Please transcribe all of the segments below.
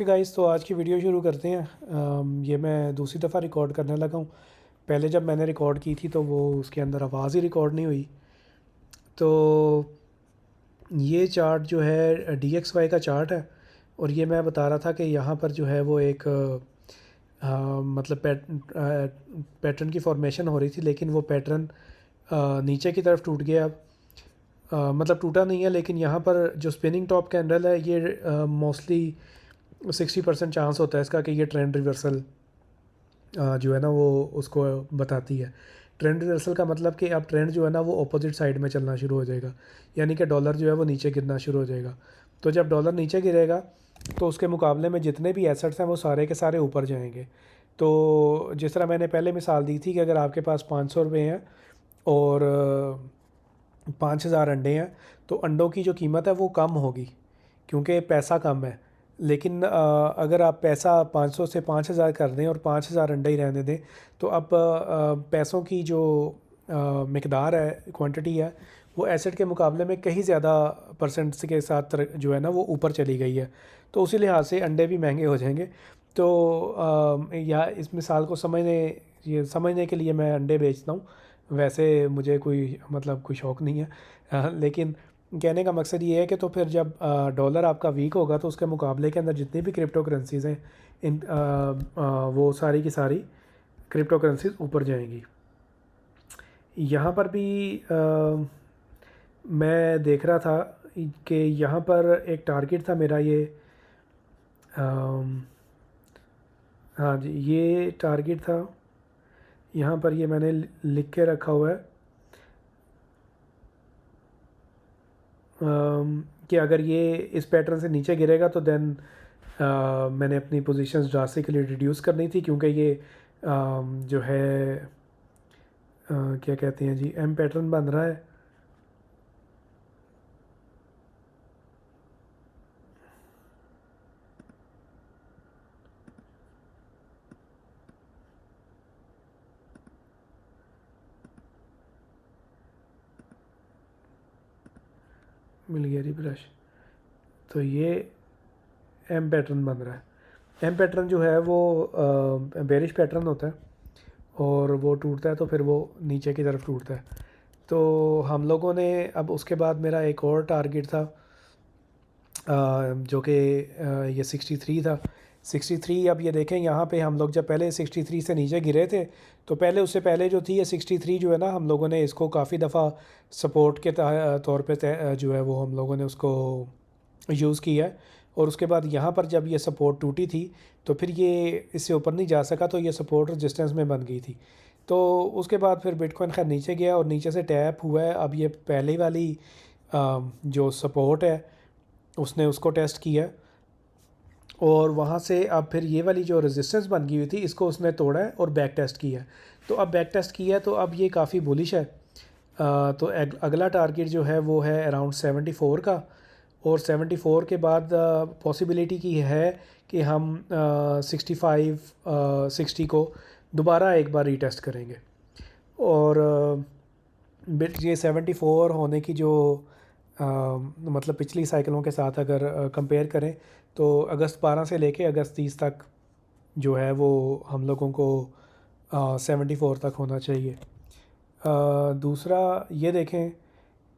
Okay guys, तो आज की वीडियो शुरू करते हैं। ये मैं दूसरी दफ़ा रिकॉर्ड करने लगा हूँ। पहले जब मैंने रिकॉर्ड की थी तो वो उसके अंदर आवाज़ ही रिकॉर्ड नहीं हुई। तो ये चार्ट जो है DXY का चार्ट है और ये मैं बता रहा था कि यहाँ पर जो है वो एक मतलब पैटर्न की फॉर्मेशन हो रही थी, लेकिन वो पैटर्न नीचे की तरफ टूट गया अब। मतलब टूटा नहीं है, लेकिन यहाँ पर जो स्पिनिंग टॉप कैंडल है ये मोस्टली 60% चांस होता है इसका कि ये ट्रेंड रिवर्सल जो है ना वो उसको बताती है। ट्रेंड रिवर्सल का मतलब कि अब ट्रेंड जो है ना वो अपोजिट साइड में चलना शुरू हो जाएगा, यानी कि डॉलर जो है वो नीचे गिरना शुरू हो जाएगा। तो जब डॉलर नीचे गिरेगा तो उसके मुकाबले में जितने भी एसेट्स हैं वो सारे के सारे ऊपर जाएंगे। तो जिस तरह मैंने पहले मिसाल दी थी कि अगर आपके पास 500 रुपये हैं और 5,000 अंडे हैं, तो अंडों की जो कीमत है वो कम होगी क्योंकि पैसा कम है। लेकिन अगर आप पैसा 500 से 5,000 कर दें और 5,000 अंडे ही रहने दें, तो अब पैसों की जो मिकदार है, क्वांटिटी है, वो एसेट के मुकाबले में कहीं ज़्यादा परसेंट के साथ जो है ना वो ऊपर चली गई है। तो उसी लिहाज से अंडे भी महंगे हो जाएंगे। तो या इस मिसाल को समझने के लिए मैं अंडे बेचता हूँ। वैसे मुझे कोई मतलब कोई शौक़ नहीं है, लेकिन कहने का मकसद ये है कि तो फिर जब डॉलर आपका वीक होगा तो उसके मुकाबले के अंदर जितनी भी क्रिप्टो करेंसीज़ हैं वो सारी की सारी क्रिप्टो करेंसीज़ ऊपर जाएंगी। यहाँ पर भी मैं देख रहा था कि यहाँ पर एक टारगेट था मेरा, ये हाँ जी, ये टारगेट था। यहाँ पर ये मैंने लिख के रखा हुआ है कि अगर ये इस पैटर्न से नीचे गिरेगा तो देन मैंने अपनी पोजीशंस ड्रास्टिकली रिड्यूस करनी थी, क्योंकि ये जो है क्या कहते हैं जी, एम पैटर्न बन रहा है। मिल गया रिब्रश। तो ये एम पैटर्न बन रहा है। एम पैटर्न जो है वो बेरिश पैटर्न होता है और वो टूटता है तो फिर वो नीचे की तरफ टूटता है। तो हम लोगों ने अब उसके बाद मेरा एक और टारगेट था जो कि ये 63 था। 63, अब ये देखें यहाँ पे हम लोग जब पहले 63 से नीचे गिरे थे, तो पहले उससे पहले जो थी ये 63 जो है ना, हम लोगों ने इसको काफ़ी दफ़ा सपोर्ट के तौर पे जो है वो हम लोगों ने उसको यूज़ किया है। और उसके बाद यहाँ पर जब ये सपोर्ट टूटी थी तो फिर ये इससे ऊपर नहीं जा सका, तो ये सपोर्ट रेजिस्टेंस में बन गई थी। तो उसके बाद फिर बिटकॉइन खैर नीचे गया और नीचे से टैप हुआ है। अब ये पहले वाली जो सपोर्ट है उसने उसको टेस्ट किया और वहाँ से अब फिर ये वाली जो रेजिस्टेंस बन गई हुई थी इसको उसने तोड़ा है और बैक टेस्ट किया है। तो अब बैक टेस्ट किया है तो अब ये काफ़ी बुलिश है। तो अगला टारगेट जो है वो है अराउंड 74 का, और 74 के बाद पॉसिबिलिटी की है कि हम 60 को दोबारा एक बार रीटेस्ट करेंगे। और ये 74 होने की जो मतलब पिछली साइकिलों के साथ अगर कंपेयर करें तो अगस्त 12 से लेके अगस्त 30 तक जो है वो हम लोगों को 74 तक होना चाहिए। दूसरा ये देखें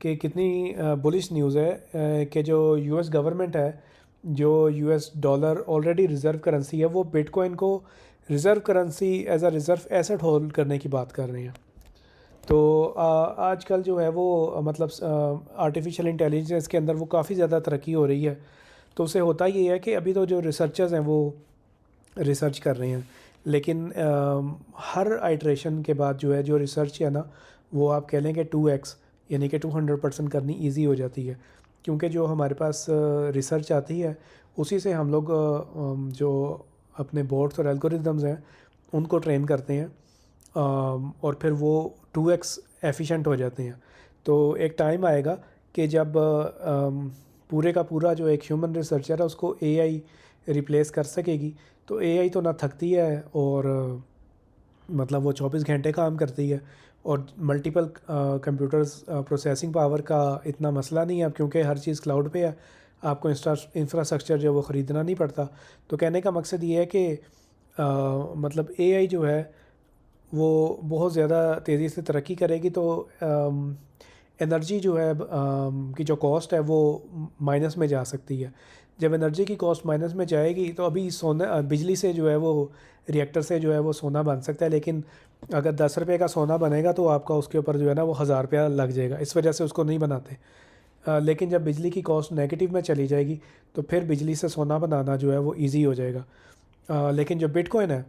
कि कितनी बुलिश न्यूज़ है कि जो US गवर्नमेंट है, जो US dollar already reserve currency है, वो बिटकॉइन को reserve currency as a reserve asset hold करने की बात कर रहे हैं। तो आजकल जो है वो मतलब आर्टिफिशियल इंटेलिजेंस के अंदर वो काफ़ी ज़्यादा तरक्की हो रही है। तो उससे होता ये है कि अभी तो जो रिसर्चर्स हैं वो रिसर्च कर रहे हैं, लेकिन हर आइट्रेशन के बाद जो है जो रिसर्च है ना वो आप कह लें कि 2x यानी कि 200% करनी इजी हो जाती है, क्योंकि जो हमारे पास रिसर्च आती है उसी से हम लोग जो अपने बोर्ड्स और एल्गोरिदम्स हैं उनको ट्रेन करते हैं और फिर वो 2x एफिशिएंट हो जाते हैं। तो एक टाइम आएगा कि जब पूरे का पूरा जो एक ह्यूमन रिसर्चर है उसको AI रिप्लेस कर सकेगी। तो AI तो ना थकती है और मतलब वो 24 घंटे काम करती है, और मल्टीपल कंप्यूटर्स प्रोसेसिंग पावर का इतना मसला नहीं है अब, क्योंकि हर चीज़ क्लाउड पे है। आपको इंफ्रास्ट्रक्चर जो है वो ख़रीदना नहीं पड़ता। तो कहने का मकसद ये है कि मतलब एआई जो है वो बहुत ज़्यादा तेज़ी से तरक्की करेगी, तो एनर्जी जो है की जो कॉस्ट है वो माइनस में जा सकती है। जब एनर्जी की कॉस्ट माइनस में जाएगी तो अभी सोना बिजली से जो है वो रिएक्टर से जो है वो सोना बन सकता है, लेकिन अगर 10 रुपये का सोना बनेगा तो आपका उसके ऊपर जो है ना वो 1000 रुपया लग जाएगा, इस वजह से उसको नहीं बनाते। लेकिन जब बिजली की कॉस्ट नेगेटिव में चली जाएगी तो फिर बिजली से सोना बनाना जो है वो ईजी हो जाएगा। लेकिन जो बिटकॉइन है,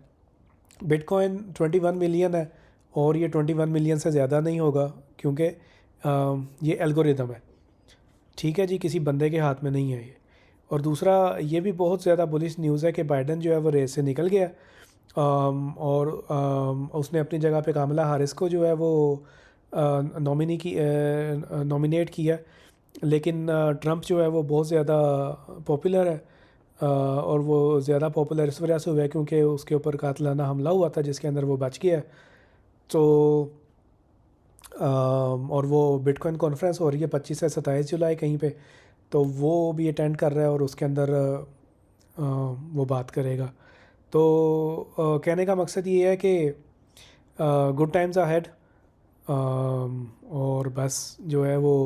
बिटकॉइन 21 मिलियन है और ये 21 मिलियन से ज़्यादा नहीं होगा, क्योंकि ये एल्गोरिदम है, ठीक है जी, किसी बंदे के हाथ में नहीं है ये। और दूसरा ये भी बहुत ज़्यादा बुलिश न्यूज़ है कि बाइडन जो है वो रेस से निकल गया, और उसने अपनी जगह पे कामला हारिस को जो है वो नॉमिनेट किया। लेकिन ट्रंप जो है वो बहुत ज़्यादा पॉपुलर है, और वो ज़्यादा पॉपुलर इस वजह से हुआ है क्योंकि उसके ऊपर कातलाना हमला हुआ था जिसके अंदर वो बच गया। तो और वो बिटकॉइन कॉन्फ्रेंस हो रही है 25 से 27 जुलाई कहीं पे, तो वो भी अटेंड कर रहा है और उसके अंदर वो बात करेगा। तो कहने का मकसद ये है कि गुड टाइम्स अहेड, और बस जो है वो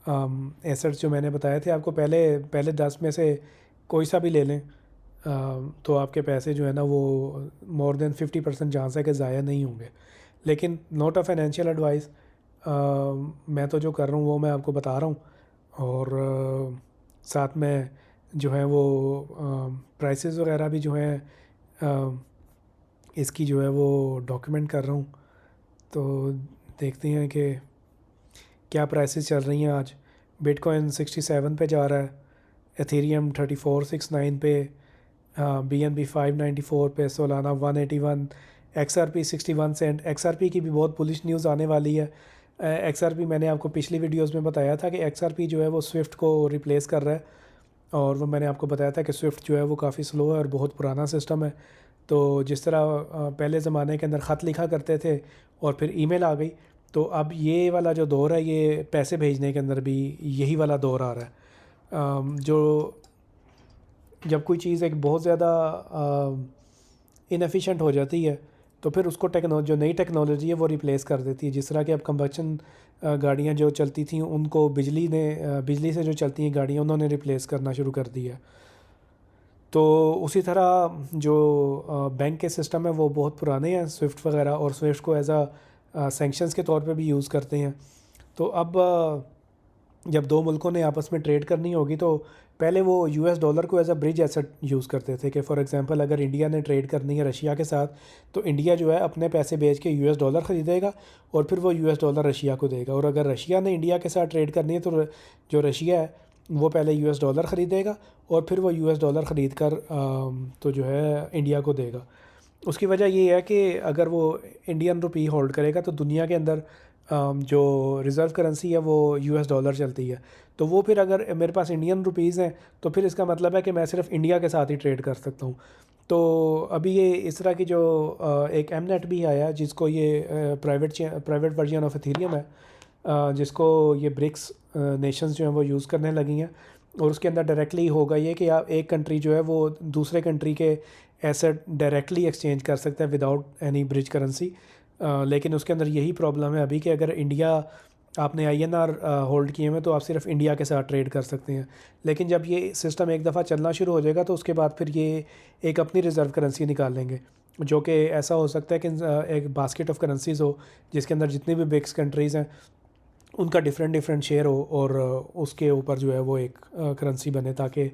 एसेट्स जो मैंने बताए थे आपको पहले पहले 10 में से कोई सा भी ले लें, तो आपके पैसे जो है ना वो मोर देन 50% चांस है कि ज़ाया नहीं होंगे। लेकिन नॉट अ फाइनेंशियल एडवाइस, मैं तो जो कर रहा हूँ वो मैं आपको बता रहा हूँ, और साथ में जो है वो प्राइसेस वगैरह भी जो हैं इसकी जो है वो डॉक्यूमेंट कर रहा हूँ। तो देखते हैं कि क्या प्राइसेस चल रही हैं आज। बिटकॉइन 67 पे जा रहा है, एथेरियम 3469 पे, BNB 594 पे, सोलाना 181, XRP 61 सेंट। XRP की भी बहुत बुलिश न्यूज़ आने वाली है। XRP मैंने आपको पिछली वीडियोस में बताया था कि XRP जो है वो स्विफ्ट को रिप्लेस कर रहा है, और वो मैंने आपको बताया था कि स्विफ्ट जो है वो काफ़ी स्लो है और बहुत पुराना सिस्टम है। तो जिस तरह पहले ज़माने के अंदर ख़त लिखा करते थे और फिर ईमेल आ गई, तो अब ये वाला जो दौर है ये पैसे भेजने के अंदर भी यही वाला दौर आ रहा है। जो जब कोई चीज़ एक बहुत ज़्यादा इनएफिशिएंट हो जाती है तो फिर उसको जो नई टेक्नोलॉजी है वो रिप्लेस कर देती है। जिस तरह की अब कंबक्शन गाड़ियाँ जो चलती थी उनको बिजली से जो चलती हैं गाड़ियाँ उन्होंने रिप्लेस करना शुरू कर दिया। तो उसी तरह जो बैंक के सिस्टम है वो बहुत पुराने हैं स्विफ्ट वगैरह, और स्विफ्ट को एज आ सेंक्शंस के तौर पे भी यूज़ करते हैं। तो अब जब दो मुल्कों ने आपस में ट्रेड करनी होगी तो पहले वो US डॉलर को as a bridge asset use करते थे कि फॉर एग्जांपल अगर इंडिया ने ट्रेड करनी है रशिया के साथ, तो इंडिया जो है अपने पैसे बेच के US डॉलर ख़रीदेगा और फिर वो US डॉलर रशिया को देगा। और अगर रशिया ने इंडिया के साथ ट्रेड करनी है तो जो रशिया है वो पहले US डॉलर ख़रीदेगा और फिर वो US डॉलर ख़रीद कर तो जो है इंडिया को देगा। उसकी वजह ये है कि अगर वो इंडियन रुपी होल्ड करेगा तो दुनिया के अंदर जो रिज़र्व करेंसी है वो US डॉलर चलती है। तो वो फिर अगर मेरे पास इंडियन रुपीज़ हैं तो फिर इसका मतलब है कि मैं सिर्फ इंडिया के साथ ही ट्रेड कर सकता हूँ। तो अभी ये इस तरह की जो एक एमनेट भी आया जिसको ये प्राइवेट वर्जन ऑफ एथेरियम है, जिसको ये ब्रिक्स नेशंस जो हैं वो यूज़ करने लगी हैं, और उसके अंदर डायरेक्टली होगा ये कि आप एक कंट्री जो है वो दूसरे कंट्री के एसेट डायरेक्टली एक्सचेंज कर सकते हैं विदाउट एनी ब्रिज करेंसी। लेकिन उसके अंदर यही प्रॉब्लम है अभी कि अगर इंडिया आपने INR होल्ड किए हुए तो आप सिर्फ इंडिया के साथ ट्रेड कर सकते हैं। लेकिन जब ये सिस्टम एक दफ़ा चलना शुरू हो जाएगा तो उसके बाद फिर ये एक अपनी रिज़र्व करेंसी निकाल लेंगे, जो कि ऐसा हो सकता है कि एक बास्केट ऑफ करेंसीज़ हो जिसके अंदर जितनी भी ब्रिक्स कंट्रीज़ हैं उनका डिफरेंट शेयर हो, और उसके ऊपर जो है वो एक करेंसी बने ताकि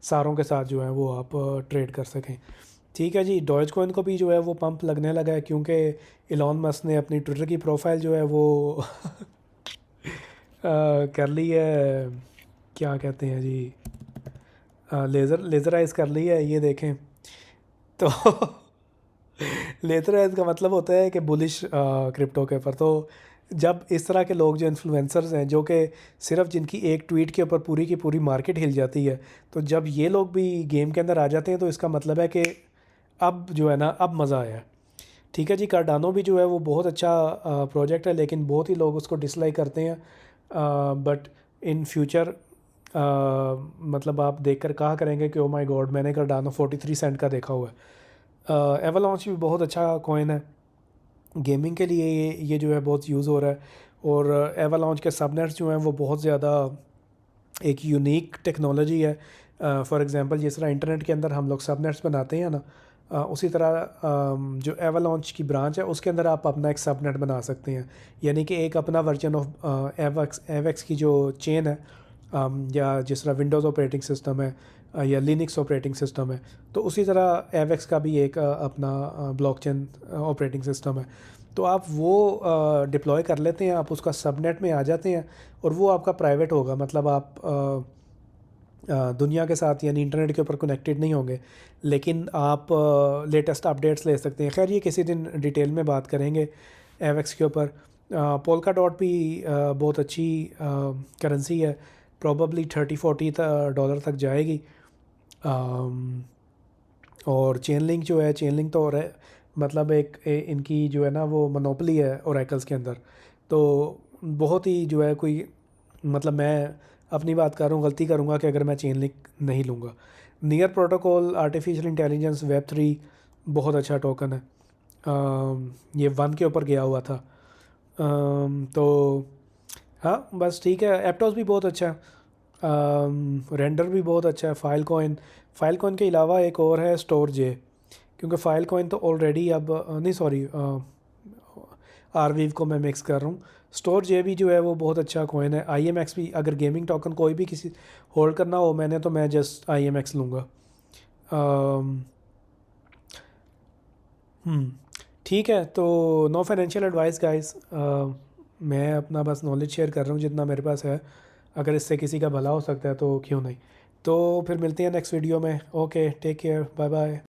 सारों के साथ जो है वो आप ट्रेड कर सकें। ठीक है जी, डॉज कॉइन को भी जो है वो पंप लगने लगा है क्योंकि इलॉन मस्क ने अपनी ट्विटर की प्रोफाइल जो है वो कर ली है, क्या कहते हैं जी, लेज़राइज़ कर ली है, ये देखें। तो लेज़राइज़ का मतलब होता है कि बुलिश क्रिप्टो के ऊपर। तो जब इस तरह के लोग जो इन्फ्लुएंसर्स हैं जो कि सिर्फ जिनकी एक ट्वीट के ऊपर पूरी की पूरी मार्केट हिल जाती है, तो जब ये लोग भी गेम के अंदर आ जाते हैं तो इसका मतलब है कि अब जो है ना अब मज़ा आया है। ठीक है जी, कार्डानो भी जो है वो बहुत अच्छा प्रोजेक्ट है लेकिन बहुत ही लोग उसको डिसलाइक करते हैं, बट इन फ्यूचर मतलब आप देखकर कहा करेंगे कि ओ माय गॉड, मैंने कार्डानो 43 सेंट का देखा हुआ है। एवलांच भी बहुत अच्छा कॉइन है गेमिंग के लिए, ये जो है बहुत यूज़ हो रहा है। और एवलांच के सबनेट्स जो हैं वो बहुत ज़्यादा एक यूनिक टेक्नोलॉजी है। फॉर एग्जांपल जिस तरह इंटरनेट के अंदर हम लोग सबनेट्स बनाते हैं ना, उसी तरह जो एवलांच की ब्रांच है उसके अंदर आप अपना एक सबनेट बना सकते हैं। यानी कि एक अपना वर्जन ऑफ एवेक्स की जो चेन है, या जिस तरह विंडोज़ ऑपरेटिंग सिस्टम है, या लिनक्स ऑपरेटिंग सिस्टम है, तो उसी तरह एवेक्स का भी एक अपना ब्लॉकचेन ऑपरेटिंग सिस्टम है। तो आप वो डिप्लॉय कर लेते हैं, आप उसका सबनेट में आ जाते हैं और वो आपका प्राइवेट होगा। मतलब आप दुनिया के साथ यानी इंटरनेट के ऊपर कनेक्टेड नहीं होंगे, लेकिन आप लेटेस्ट अपडेट्स ले सकते हैं। खैर ये किसी दिन डिटेल में बात करेंगे एवेक्स के ऊपर। पोल्का डॉट भी बहुत अच्छी करेंसी है, प्रॉबली $30-40 तक जाएगी। और चेन लिंक जो है, चेन लिंक तो और है, मतलब इनकी जो है ना वो मोनोपोली है ओरेकल्स के अंदर। तो बहुत ही जो है कोई, मतलब मैं अपनी बात कर रहा हूँ, गलती करूँगा कि अगर मैं चेन लिंक नहीं लूँगा। Near protocol artificial intelligence web 3 बहुत अच्छा टोकन है। ये 1 के ऊपर गया हुआ था। तो हाँ बस ठीक है। एप्टोस भी बहुत अच्छा है, रेंडर भी बहुत अच्छा है। फाइल कॉइन के अलावा एक और है स्टोर जे, क्योंकि फाइल कॉइन तो ऑलरेडी अब नहीं, सॉरी, आरवीव को मैं मिक्स कर रहा हूँ। स्टोर जे भी जो है वो बहुत अच्छा कॉइन है। IMX भी, अगर गेमिंग टोकन कोई भी किसी होल्ड करना हो मैंने, तो मैं जस्ट IMX लूँगा। ठीक है, तो नो फाइनेंशियल एडवाइस गाइस, मैं अपना बस नॉलेज शेयर कर रहा हूँ जितना मेरे पास है। अगर इससे किसी का भला हो सकता है तो क्यों नहीं। तो फिर मिलते हैं नेक्स्ट वीडियो में। Okay, take care, bye bye.